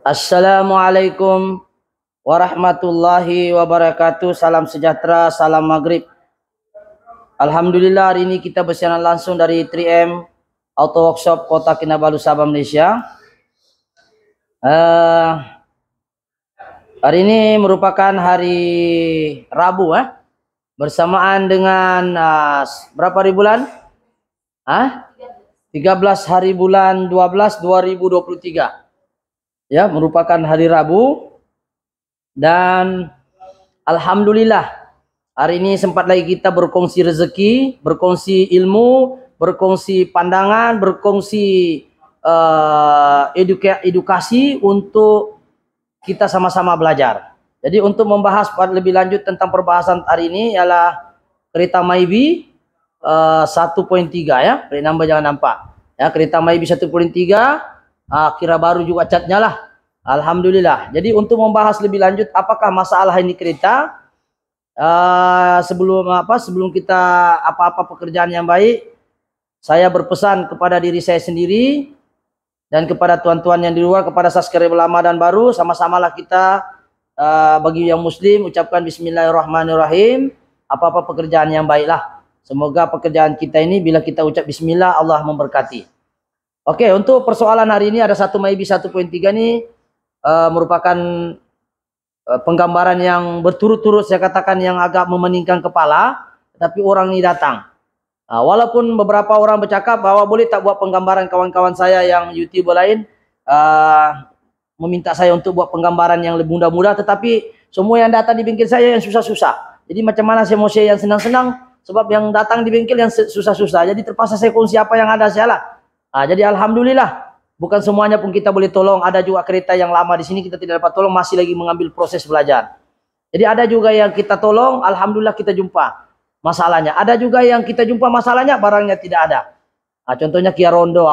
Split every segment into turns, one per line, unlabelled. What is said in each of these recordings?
Assalamualaikum warahmatullahi wabarakatuh. Salam sejahtera, salam maghrib. Alhamdulillah hari ini kita bersiaran langsung dari 3M Auto Workshop Kota Kinabalu, Sabah, Malaysia. Hari ini merupakan hari Rabu, bersamaan dengan berapa hari bulan? 13 hari bulan 12 2023. Ya, merupakan hari Rabu. Dan alhamdulillah hari ini sempat lagi kita berkongsi rezeki, berkongsi ilmu, berkongsi pandangan, berkongsi edukasi untuk kita sama-sama belajar. Jadi untuk membahas lebih lanjut tentang perbahasan hari ini ialah kereta Myvi 1.3 ya, plate number jangan nampak ya, kereta Myvi 1.3. Kira baru juga catnya lah. Alhamdulillah. Jadi untuk membahas lebih lanjut apakah masalah ini kereta, sebelum kita apa-apa pekerjaan yang baik, saya berpesan kepada diri saya sendiri dan kepada tuan-tuan yang di luar, kepada subscriber lama dan baru, sama-samalah kita bagi yang muslim ucapkan bismillahirrahmanirrahim. Apa-apa pekerjaan yang baiklah. Semoga pekerjaan kita ini bila kita ucap bismillah Allah memberkati. Oke, untuk persoalan hari ini ada satu Myvi 1.3 ini merupakan penggambaran yang berturut-turut saya katakan yang agak memeningkan kepala, tapi orang ini datang. Walaupun beberapa orang bercakap bahwa boleh tak buat penggambaran, kawan-kawan saya yang YouTuber lain meminta saya untuk buat penggambaran yang lebih mudah-mudah, tetapi semua yang datang di bengkel saya yang susah-susah. Jadi macam mana saya mau share yang senang-senang, sebab yang datang di bengkel yang susah-susah. Jadi terpaksa saya kongsi apa yang ada saya lah. Jadi alhamdulillah, bukan semuanya pun kita boleh tolong. Ada juga kereta yang lama di sini kita tidak dapat tolong, masih lagi mengambil proses belajar. Jadi ada juga yang kita tolong, alhamdulillah kita jumpa masalahnya. Ada juga yang kita jumpa masalahnya, barangnya tidak ada. Contohnya Kia Rondo,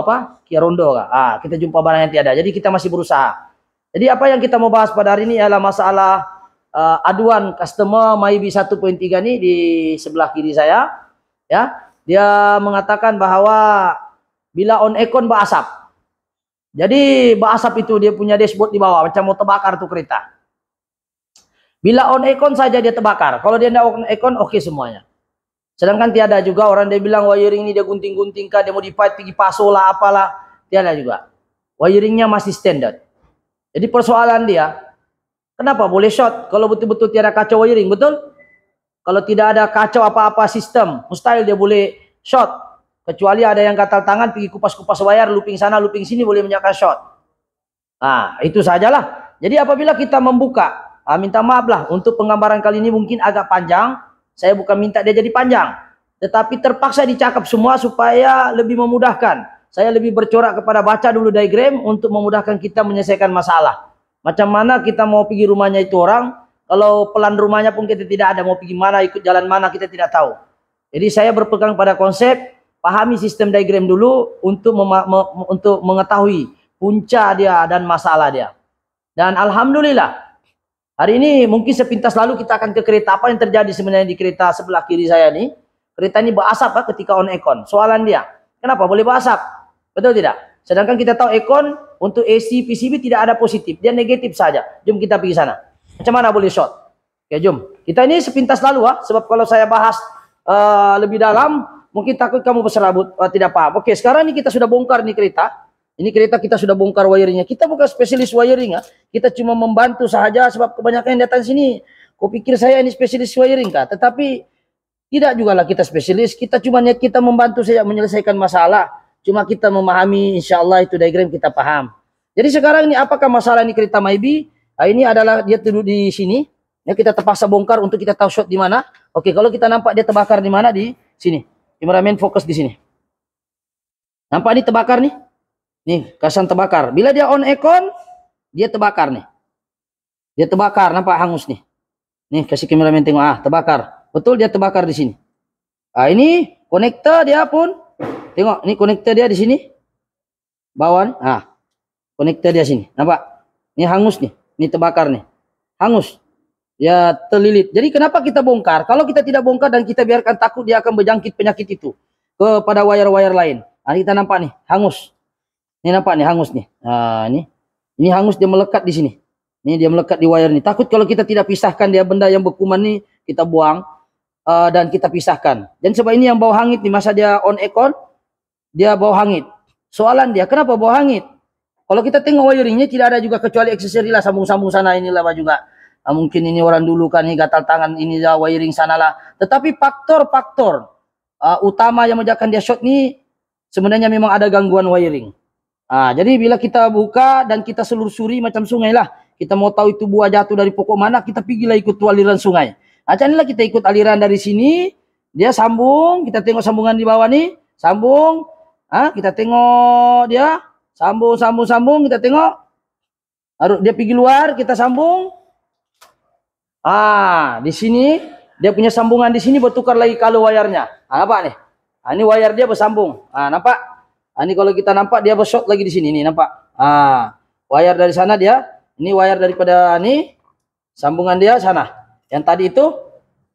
Kia Rondo, kita jumpa barang yang tidak ada. Jadi kita masih berusaha. Jadi apa yang kita mau bahas pada hari ini adalah masalah aduan customer Myvi 1.3 ini di sebelah kiri saya. Ya, dia mengatakan bahwa bila on aircon berasap. Jadi berasap itu dia punya dashboard di bawah macam mau terbakar tuh kereta. Bila on aircon saja dia terbakar. Kalau dia tidak on aircon oke semuanya. Sedangkan tiada juga orang dia bilang wiring ini dia gunting-gunting kah, dia modify pergi paso lah apalah, tiada juga. Wiringnya masih standard. Jadi persoalan dia, kenapa boleh short kalau betul-betul tiada kacau wiring, betul? Kalau tidak ada kacau apa-apa sistem, mustahil dia boleh short. Kecuali ada yang gatal tangan, pergi kupas-kupas wayar, looping sana, looping sini, boleh menyalakan short. Itu sajalah. Jadi apabila kita membuka, minta maaf lah, untuk penggambaran kali ini mungkin agak panjang. Saya bukan minta dia jadi panjang, tetapi terpaksa dicakap semua supaya lebih memudahkan. Saya lebih bercorak kepada baca dulu diagram untuk memudahkan kita menyelesaikan masalah. Macam mana kita mau pergi rumahnya itu orang, kalau pelan rumahnya pun kita tidak ada, mau pergi mana, ikut jalan mana, kita tidak tahu. Jadi saya berpegang pada konsep, pahami sistem diagram dulu untuk mengetahui punca dia dan masalah dia. Dan alhamdulillah, hari ini mungkin sepintas lalu kita akan ke kereta. Apa yang terjadi sebenarnya di kereta sebelah kiri saya nih? Kereta ini berasap ketika on aircon. Soalan dia, kenapa boleh berasap? Betul tidak? Sedangkan kita tahu aircon untuk AC, PCB tidak ada positif, dia negatif saja. Jom kita pergi sana. Macam mana boleh short? Oke, jom. Kita ini sepintas lalu sebab kalau saya bahas lebih dalam, mungkin takut kamu berserabut, tidak paham. Oke, sekarang ini kita sudah bongkar nih kereta. Ini kereta kita sudah bongkar wiringnya. Kita bukan spesialis wiring, kita cuma membantu saja sebab kebanyakan yang datang sini, kau pikir saya ini spesialis wiring kah? Tetapi tidak juga lah kita spesialis. Kita cuma niat kita membantu saja menyelesaikan masalah. Cuma kita memahami, insya Allah itu diagram kita paham. Jadi sekarang ini apakah masalah ini kereta Myvi? Ini adalah dia duduk di sini. Ya, kita terpaksa bongkar untuk kita tahu short di mana. Oke, kalau kita nampak dia terbakar di mana, di sini. Kameramen fokus di sini. Nampak ini terbakar nih? Nih, kasan terbakar. Bila dia on aircon, dia terbakar nih. Dia terbakar, nampak hangus nih. Nih, kasih kameramen tengok, terbakar. Betul dia terbakar di sini. Ini konektor dia pun. Tengok, ini konektor dia di sini. Bawah nih. Konektor dia sini. Nampak? Ini hangus nih. Ini terbakar nih. Hangus. Ya terlilit. Jadi kenapa kita bongkar? Kalau kita tidak bongkar dan kita biarkan, takut dia akan berjangkit penyakit itu kepada wire-wire lain. Kita nampak nih, hangus. Ini nampak nih, hangus nih. Ini Ini hangus, dia melekat di sini. Ini dia melekat di wire ini. Takut kalau kita tidak pisahkan dia benda yang berkuman ini, kita buang dan kita pisahkan. Dan sebab ini yang bau hangit di masa dia on aircon, dia bau hangit. Soalan dia, kenapa bau hangit? Kalau kita tengok wiringnya tidak ada juga kecuali aksesori lah, sambung-sambung sana inilah juga. Mungkin ini orang dulu kan, ini gatal tangan, ini wiring sana lah. Tetapi faktor-faktor utama yang menyebabkan dia short ni sebenarnya memang ada gangguan wiring. Jadi bila kita buka dan kita selusuri macam sungai lah, kita mau tahu itu buah jatuh dari pokok mana, kita pergilah ikut aliran sungai. Macam inilah kita ikut aliran dari sini, dia sambung, kita tengok sambungan di bawah ni, sambung, kita tengok dia, sambung, kita tengok, dia pergi luar, kita sambung. Di sini dia punya sambungan di sini bertukar lagi kalau wayarnya. Nampak nih? Ini wayar dia bersambung. Nampak? Ini kalau kita nampak dia bershort lagi di sini nih, nampak? Wayar dari sana dia, ini wayar daripada ini, sambungan dia sana. Yang tadi itu,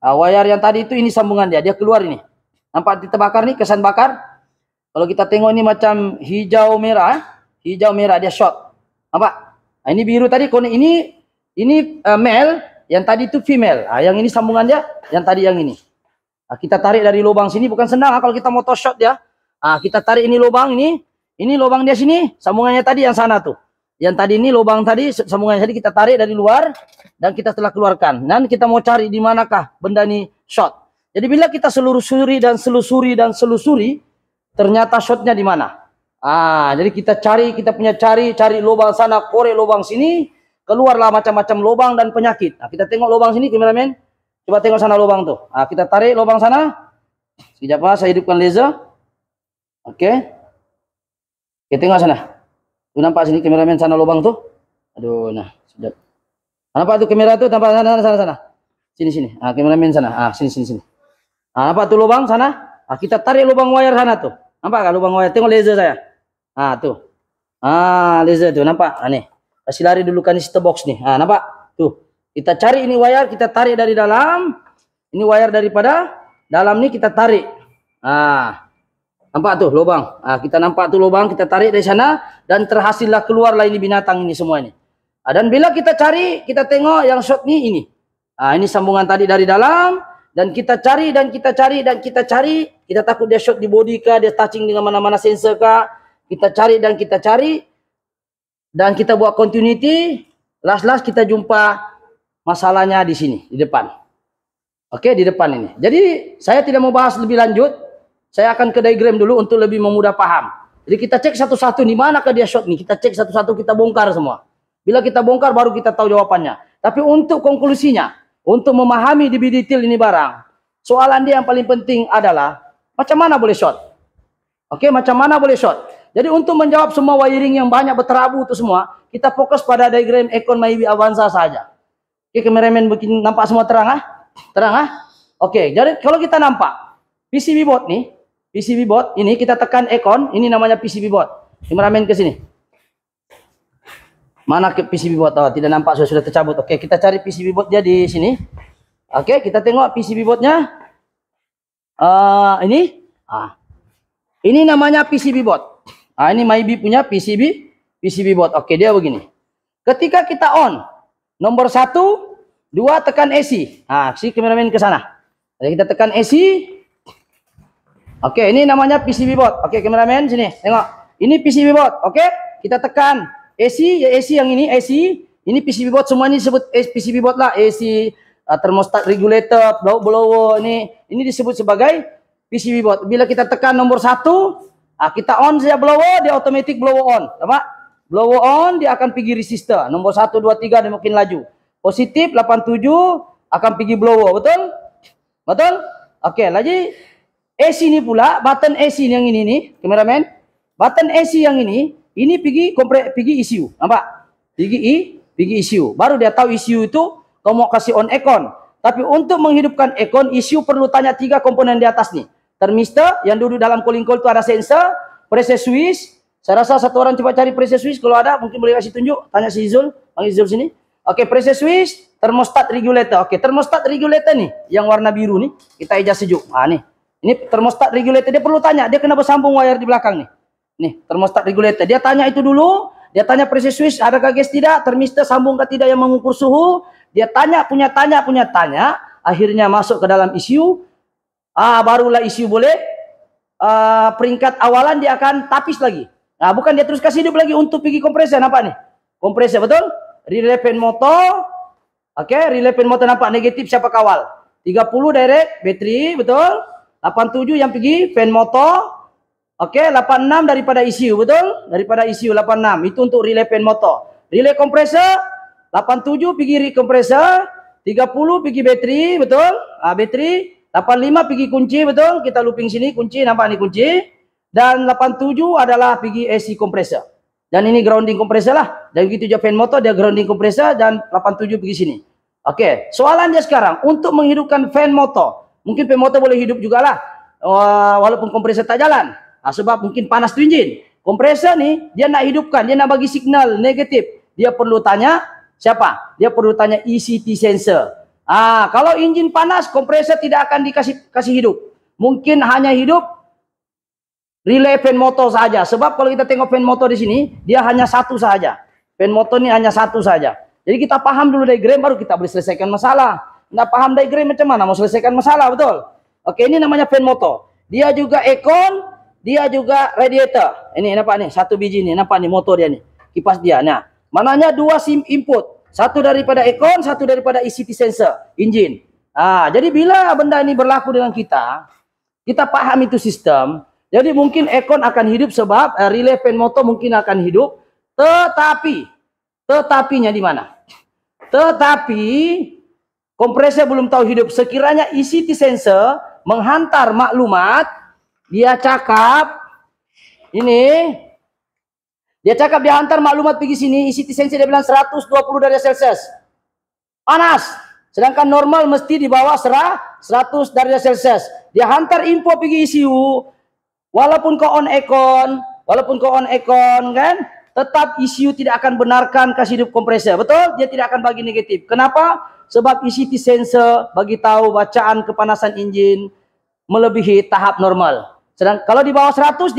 wayar yang tadi itu ini sambungan dia keluar ini. Nampak terbakar nih, kesan bakar. Kalau kita tengok ini macam hijau merah dia short. Nampak? Ini biru tadi, ini male, yang tadi itu female. Yang ini sambungan dia, yang tadi yang ini. Kita tarik dari lubang sini, bukan senang kalau kita motor short dia. Kita tarik ini lubang ini lubang dia sini, sambungannya tadi yang sana tuh. Yang tadi ini lubang tadi, sambungannya tadi kita tarik dari luar dan kita telah keluarkan. Dan kita mau cari di manakah benda ini short. Jadi bila kita selusuri, ternyata shortnya di mana? Jadi kita cari lubang sana, korek lubang sini, keluarlah macam-macam lubang dan penyakit. Kita tengok lubang sini, kameramen. Coba tengok sana lubang tuh. Kita tarik lubang sana. Sekejap saya hidupkan laser. Oke, tengok sana. Tuh nampak sini kameramen sana lubang tuh. Aduh, nah, sudah. Nampak tuh kamera tuh, nampak sana. Sini. Kameramen sana. Sini. Nampak tuh lubang sana? Kita tarik lubang wire sana tuh. Nampak kan lubang wire? Tengok laser saya. Tuh. Laser tuh, nampak? Nih. Kasih lari dulu kan sister box nih. Nampak? Tuh. Kita cari ini wire, kita tarik dari dalam. Ini wire daripada dalam nih kita tarik. Nampak tuh lubang. Kita nampak tuh lubang, kita tarik dari sana dan terhasillah keluarlah ini binatang ini semua ini. Dan bila kita cari, kita tengok yang short ini. Ini sambungan tadi dari dalam dan kita cari. Kita takut dia short di body kah, dia touching dengan mana-mana sensor kah. Kita cari dan kita buat continuity. Last kita jumpa masalahnya di sini, di depan. Oke, di depan ini. Jadi saya tidak mau bahas lebih lanjut. Saya akan ke diagram dulu untuk lebih memudah paham. Jadi kita cek satu-satu di manakah dia short nih. Kita cek satu-satu, kita bongkar semua. Bila kita bongkar baru kita tahu jawabannya. Tapi untuk konklusinya, untuk memahami lebih detail ini barang, soalan dia yang paling penting adalah macam mana boleh short? Oke, macam mana boleh short? Jadi untuk menjawab semua wiring yang banyak berterabu itu semua, kita fokus pada diagram Econ Maybe Avanza saja. Oke, kameramen bikin nampak semua terang Oke, jadi kalau kita nampak PCB board nih, PCB board ini kita tekan Econ, ini namanya PCB board. Kameramen ke sini. Mana ke PCB board? Tidak nampak, sudah tercabut. Oke, kita cari PCB board dia di sini. Oke, kita tengok PCB boardnya. Ini namanya PCB board. Ini Maybe punya PCB board. Oke, dia begini. Ketika kita on, nomor 1, 2 tekan AC. Si kameramen ke sana. Jadi kita tekan AC. Oke, ini namanya PCB board. Oke, kameramen sini, tengok. Ini PCB board. Oke, kita tekan AC, AC yang ini AC. Ini PCB board, semua ini disebut PCB board lah. AC, thermostat regulator, blower ini disebut sebagai PCB board. Bila kita tekan nomor 1, kita on saja blower, dia automatic blower on. Nampak? Blower on, dia akan pergi resistor. Nomor 1, 2, 3 dia makin laju. Positif 87 akan pergi blower, betul? Betul? Oke, lagi AC ini pula, button AC yang ini nih, kameramen. Button AC yang ini pergi ECU. Nampak? Pergi ECU. Baru dia tahu ECU itu kau mau kasih on aircon. Tapi untuk menghidupkan aircon, ECU perlu tanya 3 komponen di atas nih. Thermistor yang duduk dalam cooling coil itu ada sensor, pressure switch. Saya rasa satu orang coba cari pressure switch, kalau ada mungkin boleh kasih tunjuk. Tanya si Zul, panggil Zul sini. Oke, pressure switch, thermostat regulator. Oke, thermostat regulator nih, yang warna biru nih, kita ejak sejuk. Nih. Ini thermostat regulator, dia perlu tanya, dia kenapa sambung wire di belakang nih. Nih, thermostat regulator. Dia tanya itu dulu, Dia tanya pressure switch, adakah gas tidak? Termistor sambung ke tidak yang mengukur suhu. Dia tanya, punya tanya. Akhirnya masuk ke dalam ECU. Barulah ECU boleh. Peringkat awalan dia akan tapis lagi. Nah, bukan dia terus kasih hidup lagi untuk pergi kompresor. Nampak nih? Kompresor, betul? Relay fan motor. Oke, relay fan motor nampak negatif siapa kawal? 30 direct bateri, betul? 87 yang pergi fan motor. Oke, 86 daripada ECU, betul? Daripada ECU 86. Itu untuk relay fan motor. Relay kompresor 87 pergi kompresor, 30 pergi bateri, betul? Bateri 85 pergi kunci, betul? Kita looping sini kunci, nampak nih kunci. Dan 87 adalah pergi AC kompresor. Dan ini grounding kompresor lah. Dan begitu juga fan motor dia grounding kompresor dan 87 pergi sini. Oke, soalan dia sekarang untuk menghidupkan fan motor. Mungkin fan motor boleh hidup juga lah. Walaupun kompresor tak jalan. Sebab mungkin panas tu enjin. Kompresor ni dia nak hidupkan, dia nak bagi signal negatif. Dia perlu tanya siapa? Dia perlu tanya ECT sensor. Kalau enjin panas, kompresor tidak akan kasih hidup. Mungkin hanya hidup relay fan motor saja. Sebab kalau kita tengok fan motor di sini, dia hanya satu saja. Fan motor ni hanya satu saja. Jadi kita paham dulu diagram baru kita boleh selesaikan masalah. Nggak paham diagram macam mana mau selesaikan masalah, betul? Oke, ini namanya fan motor. Dia juga aircon, dia juga radiator. Ini nampak nih, satu biji nih, nampak nih motor dia nih. Kipas dia. Nah, mananya dua SIM input. Satu daripada aircon, satu daripada ECT sensor, engine. Jadi bila benda ini berlaku dengan kita paham itu sistem. Jadi mungkin aircon akan hidup sebab relay fan motor mungkin akan hidup, tetapinya di mana? Tetapi kompresor belum tahu hidup. Sekiranya ECT sensor menghantar maklumat, dia cakap ini, dia hantar maklumat pergi sini, ECT sensor dia bilang 120 derajat Celcius. Panas. Sedangkan normal mesti di bawah 100 derajat Celcius. Dia hantar info pergi ECU, walaupun kau on aircon kan, tetap ECU tidak akan benarkan kasih hidup kompresor. Betul? Dia tidak akan bagi negatif. Kenapa? Sebab ECT sensor bagi tahu bacaan kepanasan enjin melebihi tahap normal. Sedang kalau di bawah 100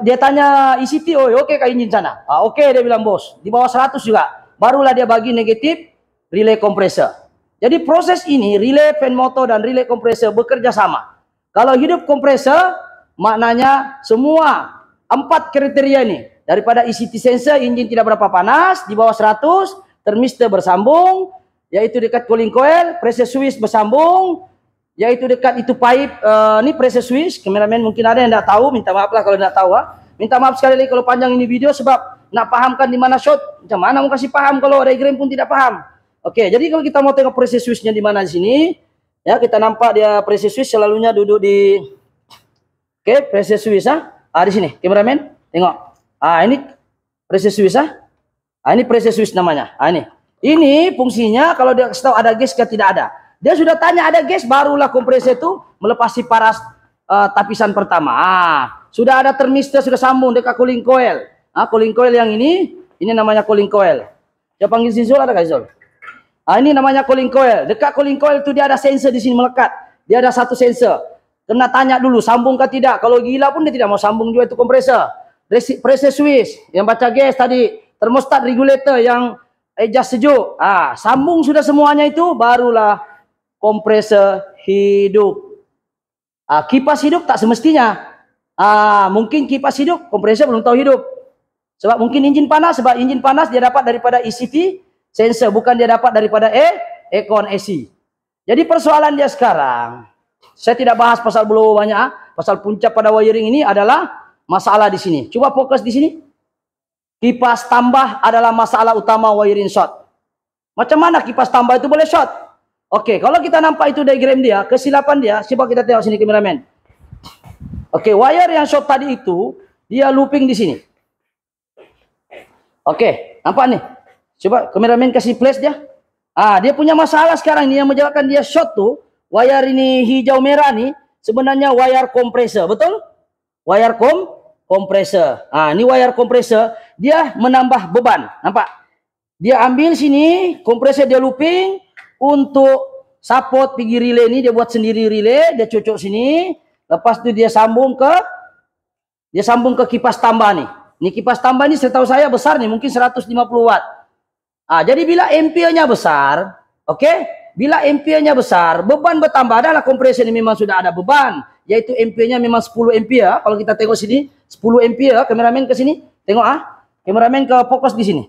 dia tanya ECT, oke kah enjin sana? Oke, dia bilang bos. Di bawah 100 juga. Barulah dia bagi negatif relay kompresor. Jadi proses ini relay fan motor dan relay kompresor bekerja sama. Kalau hidup kompresor maknanya semua 4 kriteria ini. Daripada ECT sensor, enjin tidak berapa panas, di bawah 100, termistor bersambung, yaitu dekat cooling coil, pressure switch bersambung, yaitu dekat itu pipe, ini pressure switch. Kameramen mungkin ada yang tidak tahu, minta maaf lah kalau tidak tahu. Minta maaf sekali lagi kalau panjang ini video sebab nak pahamkan di mana shot, macam mana mau kasih paham kalau diagram pun tidak paham. Oke, jadi kalau kita mau tengok pressure switchnya di mana di sini, ya kita nampak dia pressure switch selalunya duduk di, pressure switch di sini, kameramen tengok. Ini pressure switch ini pressure switch namanya. Ini fungsinya kalau dia tahu ada gas atau tidak ada. Dia sudah tanya ada gas, barulah kompresor itu melepasi paras tapisan pertama. Sudah ada termistor sudah sambung dekat cooling coil. Cooling coil yang ini namanya cooling coil. Dia panggil si Zul, ada nggak Zul? Ini namanya cooling coil. Dekat cooling coil itu dia ada sensor di sini melekat. Dia ada satu sensor. Kena tanya dulu sambung ke tidak. Kalau gila pun dia tidak mau sambung juga itu kompresor. Pressure switch yang baca gas tadi, termostat regulator yang adjust sejuk. Sambung sudah semuanya itu, barulah kompresor hidup. Kipas hidup tak semestinya. Mungkin kipas hidup, kompresor belum tahu hidup. Sebab mungkin enjin panas, sebab enjin panas dia dapat daripada ECT sensor, bukan dia dapat daripada aircon AC. Jadi persoalan dia sekarang, saya tidak bahas pasal blow banyak, pasal puncak pada wiring ini adalah masalah di sini. Coba fokus di sini. Kipas tambah adalah masalah utama wiring short. Macam mana kipas tambah itu boleh short? Oke, kalau kita nampak itu diagram dia, kesilapan dia, coba kita tengok sini kameramen. Oke, wire yang short tadi itu, dia looping di sini. Oke, nampak nih. Coba kameramen kasih flash dia. Dia punya masalah sekarang ini yang menyebabkan dia short tuh, wire ini hijau merah nih, sebenarnya wire kompresor, betul? Wire kompresor. Ini wire kompresor, dia menambah beban. Nampak? Dia ambil sini, kompresor dia looping untuk support pergi relay ini, dia buat sendiri relay, dia cocok sini. Lepas itu dia sambung ke kipas tambah nih. Ini kipas tambah ini setahu saya besar nih, mungkin 150 watt. Jadi bila ampere-nya besar, oke? Bila ampere-nya besar, beban bertambah. Adalah kompresor ini memang sudah ada beban, yaitu ampere-nya memang 10 ampere. Kalau kita tengok sini, 10 ampere. Kameramen ke sini, tengok kameramen ke fokus di sini.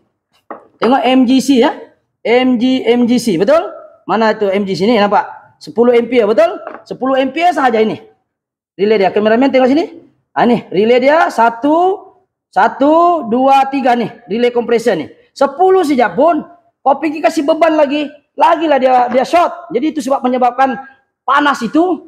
Tengok MGC ya, MGC, betul? Mana itu MGC ini, nampak? 10 ampere, betul? 10 ampere saja ini. Relay dia, kameramen tengok sini. Nih, relay dia 1, 2, 3 nih, relay kompresor nih. 10 saja pun, kau pergi kasih beban lagi lah dia short. Jadi itu sebab menyebabkan panas itu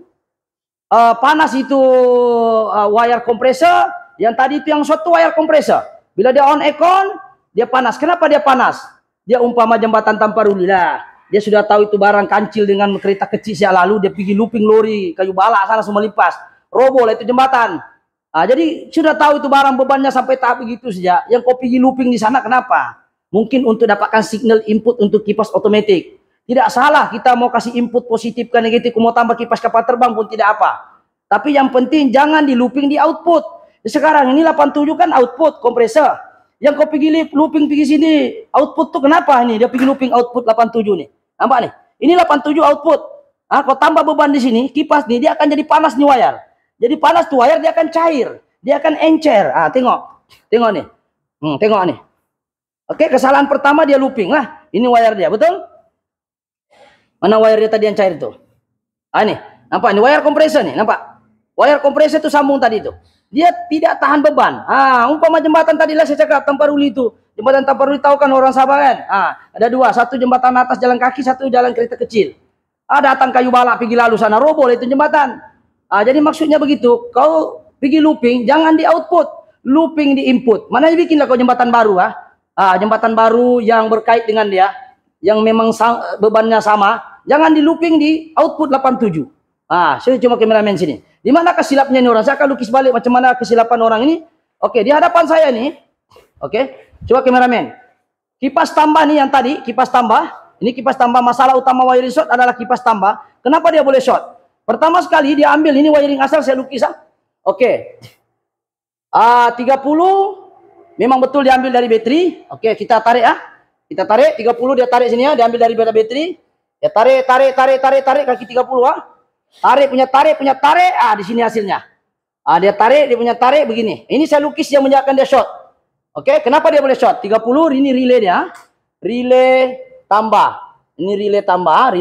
wire kompresor. Yang tadi itu yang short itu wire kompresor. Bila dia on aircon, dia panas. Kenapa dia panas? Dia umpama jembatan tanpa ruli lah. Dia sudah tahu itu barang kancil dengan kereta kecil yang lalu, dia pergi looping lori kayu balak sana semua lipas, roboh lah itu jembatan. Jadi sudah tahu itu barang bebannya sampai tahap begitu saja. Yang kau pergi looping di sana kenapa? Mungkin untuk dapatkan signal input untuk kipas otomatis. Tidak salah kita mau kasih input positif ke negatif, mau tambah kipas kapal terbang pun tidak apa. Tapi yang penting jangan di looping di output. Sekarang ini 87 kan output kompresor. Yang kau pergi looping pergi sini, output tuh kenapa ini? Dia pergi looping output 87 nih. Nampak nih? Ini 87 output. Kau tambah beban di sini, kipas nih dia akan jadi panas nih wire. Jadi panas tuh wire, dia akan cair, dia akan encer. Tengok nih. Tengok nih. Oke, kesalahan pertama dia looping lah. Ini wire dia, betul? Mana wire dia tadi yang cair itu? Nih, nampak? Ini wire kompresor nih, nampak? Wire kompresor itu sambung tadi itu. Dia tidak tahan beban. Umpama jembatan tadi lah saya cakap, tanpa ruli itu. Jembatan tanpa ruli tahu kan orang Sabah kan? Ada dua, satu jembatan atas jalan kaki, satu jalan kereta kecil. Datang kayu balak pergi lalu sana, roboh itu jembatan. Jadi maksudnya begitu, kau pergi looping, jangan di output, looping di input. Mana bikinlah kau jembatan baru, jembatan baru yang berkait dengan dia, yang memang bebannya sama, jangan di looping di output 87. Saya cuma kameramen sini. Di mana kesilapnya ini orang? Saya akan lukis balik macam mana kesilapan orang ini. Oke, di hadapan saya nih. Oke, coba kameramen. Kipas tambah nih yang tadi, kipas tambah. Ini kipas tambah, masalah utama wiring short adalah kipas tambah. Kenapa dia boleh short? Pertama sekali dia ambil ini wiring asal saya lukis. Oke. 30 memang betul diambil dari baterai. Oke, kita tarik Kita tarik 30, dia tarik sini dia ambil dari baterai. Ya tarik kaki 30 Tarik punya tarik, di sini hasilnya. Dia tarik, dia punya tarik begini. Ini saya lukis yang menyebabkan dia short. Oke, kenapa dia boleh short? 30 ini relay dia. Relay tambah. Ini relay tambah,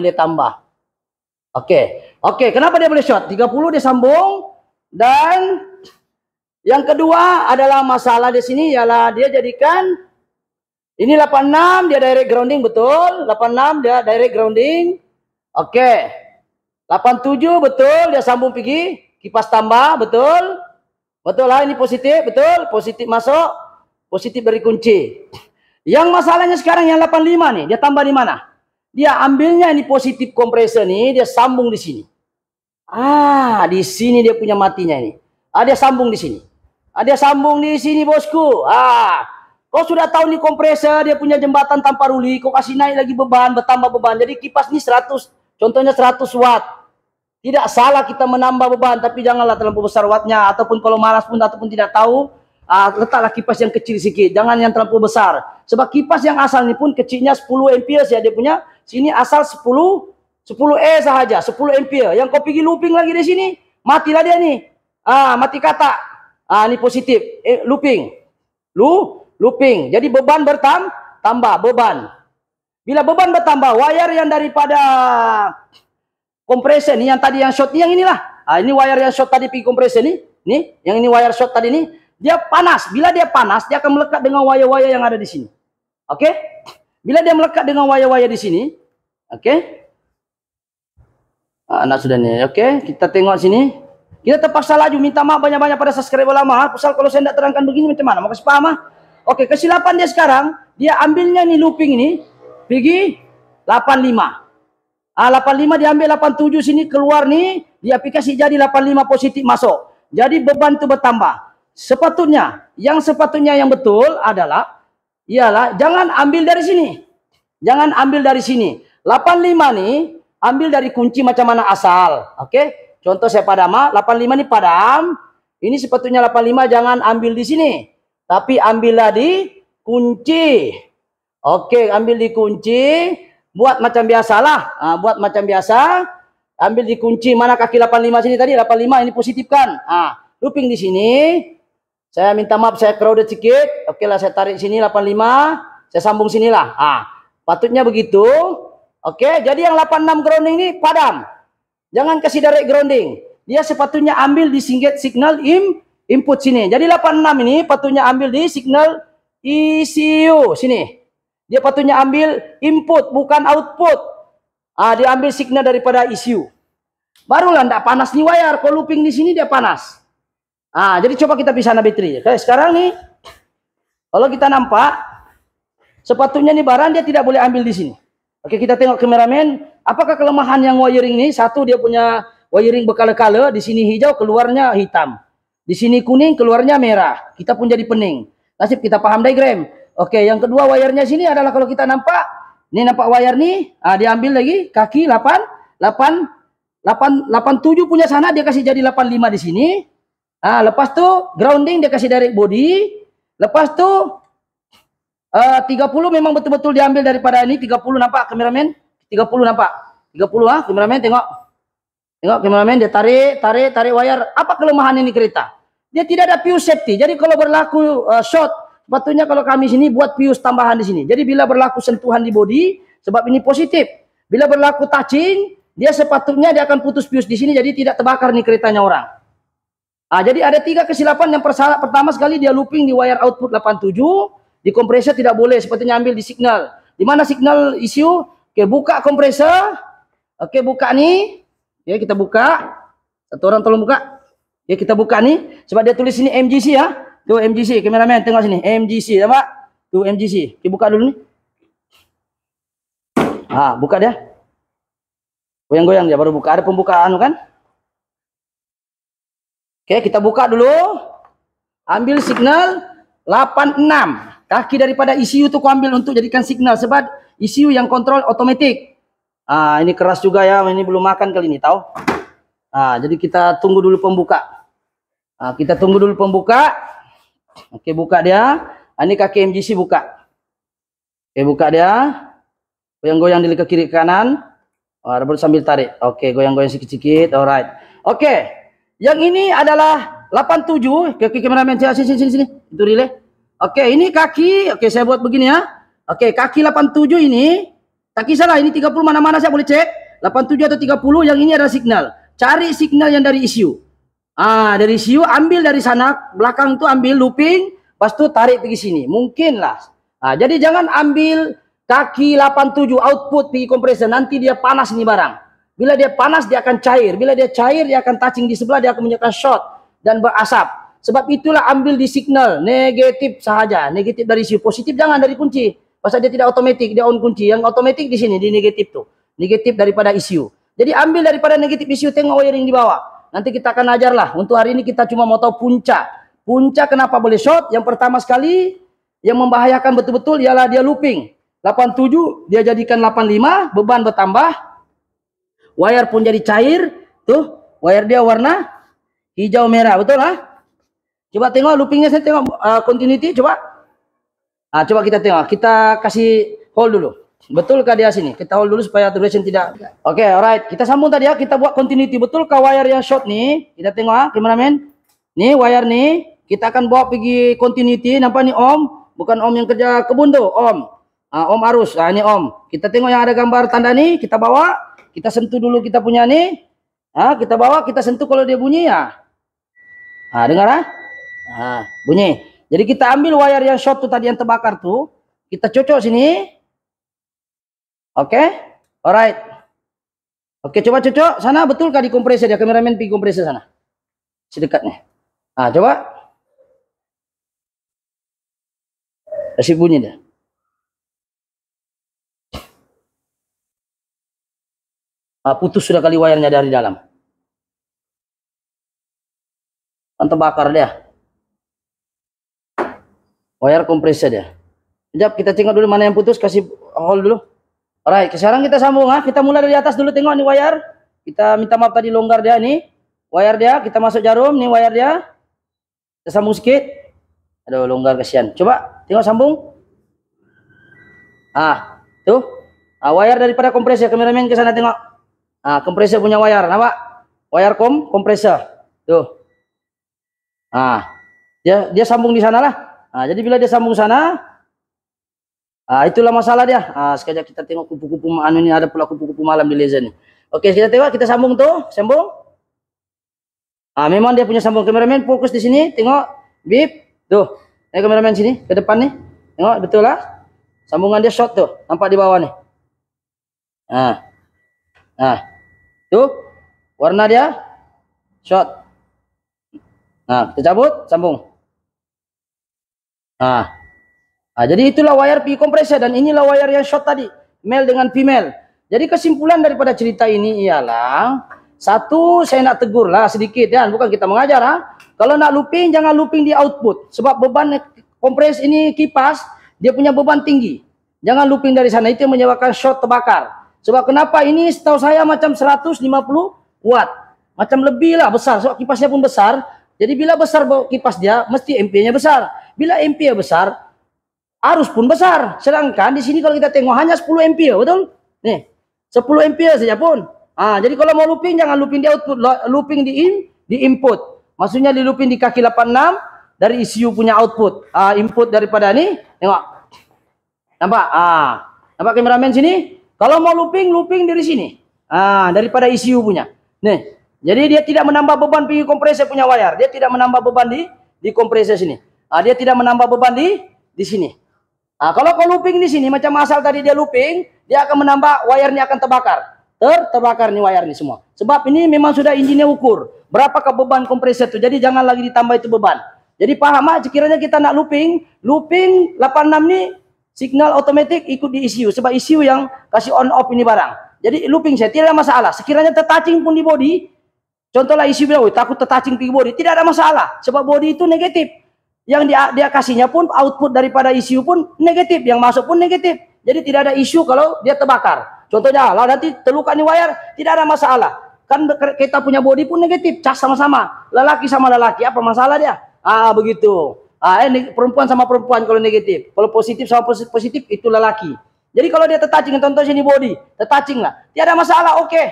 Oke, kenapa dia boleh short? 30 dia sambung, dan yang kedua adalah masalah di sini ialah dia jadikan ini 86 dia direct grounding, betul? 86 dia direct grounding. Oke. 87 betul dia sambung pergi kipas tambah, betul? Betul lah, ini positif, betul? Positif masuk, positif dari kunci. Yang masalahnya sekarang yang 85 nih, dia tambah di mana? Dia ambilnya ini positif kompresor nih, dia sambung di sini. Di sini dia punya matinya ini. Dia sambung di sini. Dia sambung di sini, bosku. Kau sudah tahu nih kompresor, dia punya jembatan tanpa ruli, kau kasih naik lagi beban, bertambah beban. Jadi kipas ini 100, contohnya 100 watt. Tidak salah kita menambah beban, tapi janganlah terlalu besar wattnya, ataupun kalau malas pun ataupun tidak tahu, letaklah kipas yang kecil sedikit, jangan yang terlalu besar. Sebab kipas yang asal ini pun kecilnya 10 ampere ya dia punya. Sini asal 10 E sahaja, 10 ampere. Yang kau pergi looping lagi di sini, matilah dia nih. Mati kata. Ini positif, looping. Looping. Jadi beban bertambah, beban. Bila beban bertambah, wire yang daripada kompresor ini yang tadi yang short yang inilah. Ini wire yang short tadi pergi kompresor ini. Nih, yang ini wire short tadi ini, dia panas. Bila dia panas, dia akan melekat dengan wire-wire yang ada di sini. Oke? Bila dia melekat dengan wire-wire di sini, oke? Anak sudah nih, oke? Kita tengok sini. Kita terpaksa laju, minta maaf banyak-banyak pada subscriber lama. Pasal kalau saya tidak terangkan begini macam mana? Mau kasih paham? Oke, kesilapan dia sekarang, dia ambilnya nih looping ini, pergi 85. 85 diambil 87 sini keluar nih, di aplikasi jadi 85 positif masuk. Jadi beban itu bertambah. Sepatutnya yang betul adalah ialah jangan ambil dari sini. Jangan ambil dari sini. 85 nih ambil dari kunci macam mana asal. Oke? Contoh saya padam, 85 ini padam. Ini sepatutnya 85 jangan ambil di sini. Tapi ambillah di kunci. Oke, ambil di kunci. Buat macam biasalah. Buat macam biasa. Ambil di kunci. Mana kaki 85 sini tadi? 85 ini positifkan. Looping di sini. Saya minta maaf saya crowded sedikit. Oke lah, saya tarik sini 85. Saya sambung sinilah. Patutnya begitu. Oke, jadi yang 86 grounding ini padam. Jangan kasih direct grounding. Dia sepatutnya ambil di signal input sini. Jadi 86 ini patutnya ambil di signal ECU sini. Dia patutnya ambil input bukan output. Dia ambil signal daripada ECU. Barulah tidak panas nih wire. Kalau looping di sini dia panas. Jadi coba kita pisah bateri. Oke, sekarang nih kalau kita nampak sepatutnya nih barang dia tidak boleh ambil di sini. Oke, kita tengok kameramen. Apakah kelemahan yang wiring ini? Satu, dia punya wiring berkala-kala. Di sini hijau, keluarnya hitam. Di sini kuning, keluarnya merah. Kita pun jadi pening. Nasib kita paham diagram. Oke, yang kedua wirenya sini adalah kalau kita nampak. Ini nampak wire nih. Dia ambil lagi kaki 87 punya sana. Dia kasih jadi 85 di sini. Lepas tu grounding dia kasih direct body. Lepas tu 30 memang betul-betul diambil daripada ini. 30 nampak kameramen? 30 nampak? 30 kameramen tengok. Tengok kameramen dia tarik wire. Apa kelemahan ini kereta? Dia tidak ada fuse safety. Jadi kalau berlaku short, sepatutnya kalau kami sini buat fuse tambahan di sini. Jadi bila berlaku sentuhan di body, sebab ini positif. Bila berlaku touching, dia sepatutnya dia akan putus fuse di sini. Jadi tidak terbakar nih keretanya orang. Jadi ada 3 kesilapan. Yang pertama sekali dia looping di wire output 87. Di kompresor tidak boleh. Sepertinya ambil di signal. Di mana signal issue? Oke, buka kompresor. Oke, buka nih. Ya, kita buka. Satu orang tolong buka. Ya, kita buka nih. Sebab dia tulis sini MGC ya. Tuh MGC. Kameramen tengok sini. MGC. Ya, Pak? Tuh MGC. Kita buka dulu nih. Buka dia. Goyang-goyang dia baru buka. Ada pembukaan kan? Oke, kita buka dulu. Ambil signal 86. Kaki daripada ECU itu kau ambil untuk jadikan signal. Sebab ECU yang kontrol otomatis. Ini keras juga ya. Ini belum makan kali ini, tahu? Jadi kita tunggu dulu pembuka. Kita tunggu dulu pembuka. Oke, buka dia. Ini kaki MGC buka. Oke, buka dia. Goyang-goyang dari ke kiri ke kanan. Baru sambil tarik. Oke, goyang-goyang sedikit-sedikit. Alright. Oke. Yang ini adalah 87. Kaki kameramen sini. Itu relay. Oke, ini kaki. Oke, saya buat begini ya. Oke, kaki 87 ini. Tak kisahlah, ini 30 mana-mana saya boleh cek. 87 atau 30, yang ini adalah signal. Cari signal yang dari ECU. Dari ECU, ambil dari sana. Belakang itu ambil looping. Lepas itu tarik pergi sini. Mungkin lah. Jadi jangan ambil kaki 87 output pergi kompresor. Nanti dia panas nih barang. Bila dia panas, dia akan cair. Bila dia cair, dia akan touching di sebelah. Dia akan menyebabkan short dan berasap. Sebab itulah ambil di signal. Negatif sahaja. Negatif dari ECU. Positif jangan dari kunci. Pasal dia tidak otomatis. Dia on kunci. Yang otomatis di sini. Di negatif tuh. Negatif daripada ECU. Jadi ambil daripada negatif ECU. Tengok wiring di bawah. Nanti kita akan ajar lah. Untuk hari ini kita cuma mau tahu punca. Punca kenapa boleh short. Yang pertama sekali. Yang membahayakan betul-betul ialah dia looping. 87. Dia jadikan 85. Beban bertambah. Wire pun jadi cair. Tuh. Wire dia warna hijau merah. Betul lah. Coba tengok loopingnya. Saya tengok continuity. Coba. Coba kita tengok. Kita kasih hold dulu. Betulkah dia sini? Kita hold dulu supaya duration tidak. Oke, alright. Kita sambung tadi ya. Kita buat continuity. Betulkah wire yang short nih? Kita tengok kameramen. Nih wire nih. Kita akan bawa pergi continuity. Nampak nih om. Bukan om yang kerja kebun tuh. Om. Om arus. Ini om. Kita tengok yang ada gambar tanda nih. Kita bawa. Kita sentuh dulu kita punya nih. Kita bawa. Kita sentuh kalau dia bunyi ya. Dengar bunyi. Jadi kita ambil wire yang short tuh tadi yang terbakar tuh. Kita cocok sini. Oke. Alright. Oke, coba cocok. Sana betulkah di kompresor ya? Kameramen pergi kompresor sana. Sedekatnya. Coba. Kasih bunyi dia. Putus sudah kali wirenya dari dalam. Terbakar dia. Wire kompresor dia. Sekejap kita tengok dulu mana yang putus. Kasih hold dulu. Alright, sekarang kita sambung. Kita mulai dari atas dulu. Tengok nih wire. Kita minta maaf tadi longgar dia nih. Wire dia. Kita masuk jarum. Nih wire dia. Kita sambung sedikit. Aduh, longgar kasihan. Coba tengok sambung. Tuh. Wire daripada kompresor, kameramen ke sana tengok. Kompresor punya wire, nampak? Wire kompresor. Tuh. Dia sambung di sana lah. Jadi bila dia sambung sana, itulah masalah dia. Sekejap kita tengok kupu-kupu ini, ada pula kupu-kupu malam di laser ni. Oke, kita tengok, kita sambung tuh, sambung. Memang dia punya sambung. Kameramen fokus di sini, tengok, bip, tuh. Kameramen sini, ke depan nih, tengok, betul lah. Sambungan dia short tuh, nampak di bawah nih. Tuh, warna dia short. Kita cabut, sambung. Jadi itulah wire PU kompresor dan inilah wire yang short tadi, male dengan female. Jadi kesimpulan daripada cerita ini ialah, satu, saya nak tegur lah sedikit ya, bukan kita mengajar. Kalau nak looping, jangan looping di output. Sebab beban kompres ini kipas, dia punya beban tinggi. Jangan looping dari sana, itu yang menyebabkan short terbakar. Sebab kenapa ini setahu saya macam 150 watt. Macam lebih lah besar, sebab kipasnya pun besar. Jadi bila besar kipas dia, mesti ampere-nya besar. Bila ampere besar, arus pun besar. Sedangkan di sini kalau kita tengok hanya 10 ampere, betul? Nih, 10 ampere saja pun. Jadi kalau mau looping, jangan looping di output, looping di input. Maksudnya di looping di kaki 86 dari ECU punya output. Input daripada ni, tengok. Nampak? Nampak kameramen sini? Kalau mau looping dari sini. Daripada ECU punya. Nih, jadi dia tidak menambah beban PU kompresor punya wire. Dia tidak menambah beban di kompresor sini. Dia tidak menambah beban di sini. Kalau kau looping di sini, macam asal tadi dia looping, dia akan menambah, wire-nya akan terbakar. Terbakar nih wire nih semua. Sebab ini memang sudah engineer ukur berapakah beban kompresor itu. Jadi jangan lagi ditambah itu beban. Jadi paham sekiranya kita nak looping 86 nih signal otomatis ikut di ECU. Sebab ECU yang kasih on off ini barang. Jadi looping saya tidak ada masalah. Sekiranya tertouching pun di body, contohlah ECU bilang, takut tertouching di body, tidak ada masalah. Sebab body itu negatif. Yang dia kasihnya pun output daripada ECU pun negatif, yang masuk pun negatif. Jadi tidak ada isu kalau dia terbakar. Contohnya, lah nanti terluka nih wire, tidak ada masalah. Kan kita punya body pun negatif, cas sama-sama. Lelaki sama lelaki, apa masalah dia? Begitu. Ini perempuan sama perempuan kalau negatif. Kalau positif sama positif, itu lelaki. Jadi kalau dia tertouching, contoh sini body, tertouching lah. Tidak ada masalah, oke.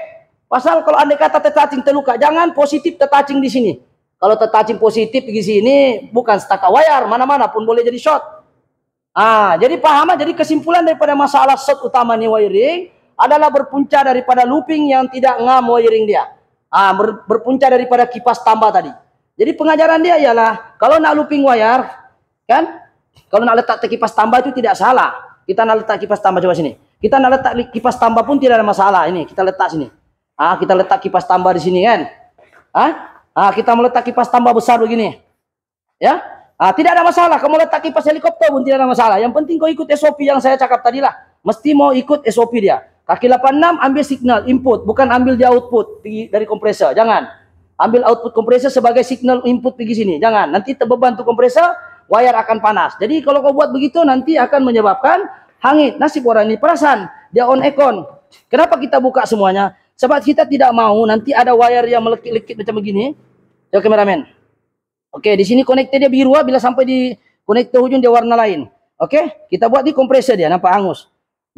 Pasal kalau andai kata tertouching terluka, jangan positif tertouching di sini. Kalau tertouching positif di sini, bukan setakat wire, mana-mana pun boleh jadi short. Jadi paham, jadi kesimpulan daripada masalah short utama nih wiring, adalah berpunca daripada looping yang tidak ngam wiring dia. Berpunca daripada kipas tambah tadi. Jadi pengajaran dia ialah, kalau nak looping wire, kan, kalau nak letak kipas tambah itu tidak salah. Kita nak letak kipas tambah, coba sini. Kita nak letak kipas tambah pun tidak ada masalah. Ini kita letak sini. Kita letak kipas tambah di sini kan. Kita meletak kipas tambah besar begini. Ya. Tidak ada masalah. Kamu letak kipas helikopter pun tidak ada masalah. Yang penting kau ikut SOP yang saya cakap tadi lah. Mesti mau ikut SOP dia. Kaki 86 ambil signal input, bukan ambil dia output dari kompresor. Jangan. Ambil output kompresor sebagai signal input pergi sini. Jangan. Nanti terbeban tuh kompresor, wire akan panas. Jadi kalau kau buat begitu nanti akan menyebabkan hangit. Nasib orang ini perasan. Dia on aircon. Kenapa kita buka semuanya? Sebab kita tidak mau nanti ada wire yang melekit-lekit macam begini. Ya kameramen. Oke, di sini konektor dia biru, bila sampai di konektor ujung dia warna lain. Oke, kita buat di kompresor dia nampak hangus.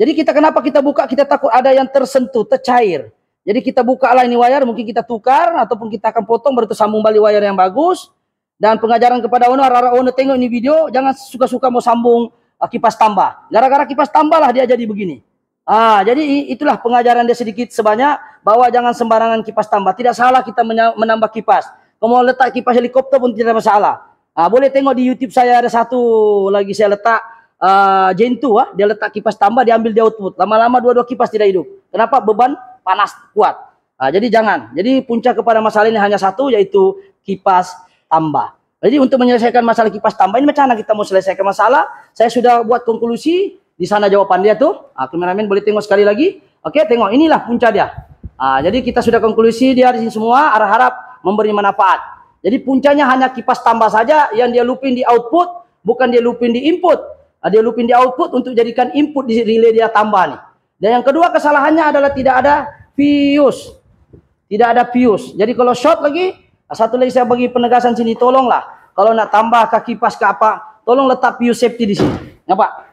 Jadi kenapa kita buka? Kita takut ada yang tersentuh, tercair. Jadi kita buka lah ini wire, mungkin kita tukar ataupun kita akan potong baru sambung balik wire yang bagus. Dan pengajaran kepada owner, harap owner tengok ini video, jangan suka-suka mau sambung kipas tambah. Gara-gara kipas tambah lah dia jadi begini. Jadi itulah pengajaran dia sedikit sebanyak, bahwa jangan sembarangan kipas tambah. Tidak salah kita menambah kipas. Kalau mau letak kipas helikopter pun tidak masalah. Boleh tengok di YouTube saya ada satu lagi saya letak Gen 2, dia letak kipas tambah, dia ambil di output. Lama-lama dua-dua kipas tidak hidup. Kenapa? Beban panas kuat. Jadi jangan. Jadi punca kepada masalah ini hanya satu, yaitu kipas tambah. Jadi untuk menyelesaikan masalah kipas tambah ini macam mana kita mau selesaikan masalah? Saya sudah buat konklusi. Di sana jawaban dia tuh. Kameramen boleh tengok sekali lagi. Oke, tengok inilah punca dia. Jadi kita sudah konklusi dia di sini semua, harap memberi manfaat. Jadi puncanya hanya kipas tambah saja yang dia looping di output, bukan dia looping di input. Dia looping di output untuk jadikan input di relay dia tambah nih. Dan yang kedua kesalahannya adalah tidak ada fuse. Tidak ada fuse. Jadi kalau short lagi, satu lagi saya bagi penegasan sini, tolonglah. Kalau nak tambah ke kipas ke apa, tolong letak fuse safety di sini. Nampak?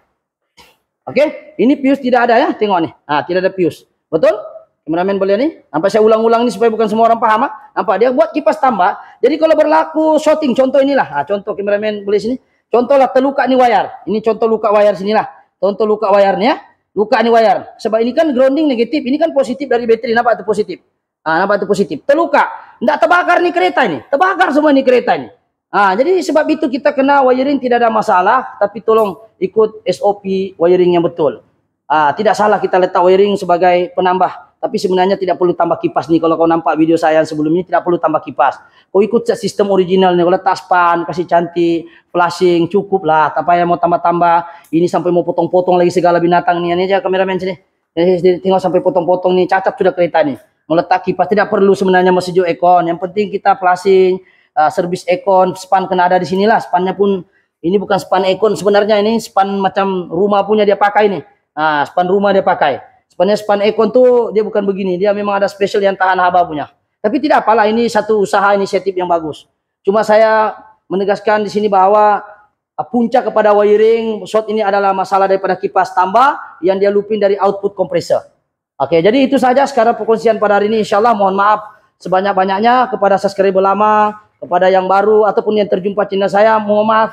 Oke, ini fuse tidak ada ya, tengok nih. Nah, tidak ada fuse. Betul? Kameramen boleh nih. Nampak saya ulang-ulang ini supaya bukan semua orang paham. Nampak dia buat kipas tambah. Jadi kalau berlaku shorting, contoh inilah. Nah, contoh kameramen boleh sini. Contohlah terluka nih wayar. Ini contoh luka wayar sinilah. Contoh luka wayarnya. Luka nih wayar. Sebab ini kan grounding negatif, ini kan positif dari baterai. Nampak itu positif. Nah, nampak itu positif. Terluka. Enggak terbakar nih kereta ini. Terbakar semua nih kereta ini. Nah, jadi sebab itu kita kena wiring tidak ada masalah, tapi tolong ikut SOP wiring yang betul. Tidak salah kita letak wiring sebagai penambah, tapi sebenarnya tidak perlu tambah kipas nih. Kalau kau nampak video saya yang sebelum ini, tidak perlu tambah kipas. Kau ikut sistem original nih, kau letak span, kasih cantik, flashing, cukup lah. Tak payah mau tambah-tambah, ini sampai mau potong-potong lagi segala binatang nih. Ini aja kameramen sini. Tengok sampai potong-potong nih, cacat sudah kereta nih. Meletak kipas tidak perlu sebenarnya mesejuk ekon. Yang penting kita flashing, servis ekon, span kena ada di sinilah. Spannya pun ini bukan span ekon sebenarnya, ini span macam rumah punya dia pakai nih. Span rumah dia pakai. Span ekon tuh dia bukan begini, dia memang ada special yang tahan haba punya. Tapi tidak apalah, ini satu usaha inisiatif yang bagus. Cuma saya menegaskan di sini bahwa puncak kepada wiring short ini adalah masalah daripada kipas tambah yang dia looping dari output kompresor. Oke, jadi itu saja sekarang perkongsian pada hari ini. Insyaallah mohon maaf sebanyak-banyaknya kepada subscriber lama, kepada yang baru ataupun yang terjumpa channel saya. Mohon maaf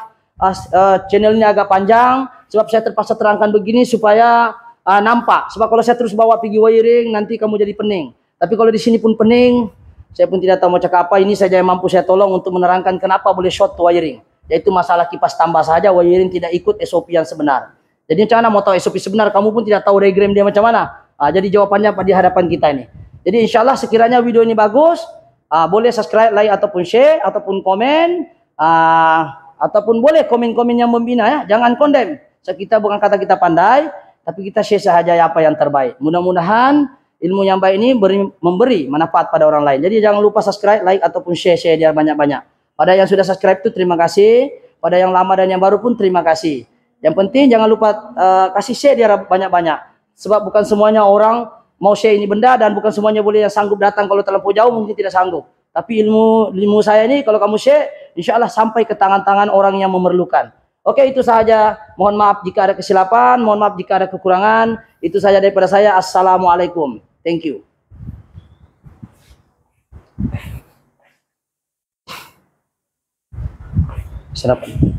channelnya agak panjang sebab saya terpaksa terangkan begini supaya nampak. Sebab kalau saya terus bawa pergi wiring nanti kamu jadi pening. Tapi kalau di sini pun pening, saya pun tidak tahu mau cakap apa. Ini saja yang mampu saya tolong untuk menerangkan kenapa boleh short wiring. Yaitu masalah kipas tambah saja, wiring tidak ikut SOP yang sebenar. Jadi macam mana mau tahu SOP sebenar, kamu pun tidak tahu diagram dia macam mana. Jadi jawabannya pada di hadapan kita ini. Jadi insya Allah sekiranya video ini bagus, boleh subscribe, like ataupun share ataupun komen, ataupun boleh komen-komen yang membina ya. Jangan kondem. So, kita bukan kata kita pandai, tapi kita share sahaja apa yang terbaik. Mudah-mudahan ilmu yang baik ini memberi manfaat pada orang lain. Jadi jangan lupa subscribe, like ataupun share dia banyak-banyak. Pada yang sudah subscribe itu terima kasih. Pada yang lama dan yang baru pun terima kasih. Yang penting jangan lupa kasih share dia banyak-banyak. Sebab bukan semuanya orang mau share ini benda dan bukan semuanya boleh yang sanggup datang. Kalau terlampau jauh mungkin tidak sanggup. Tapi ilmu saya ini kalau kamu share, insya Allah sampai ke tangan-tangan orang yang memerlukan. Oke, itu sahaja. Mohon maaf jika ada kesilapan, mohon maaf jika ada kekurangan. Itu saja daripada saya. Assalamualaikum. Thank you. Serapan.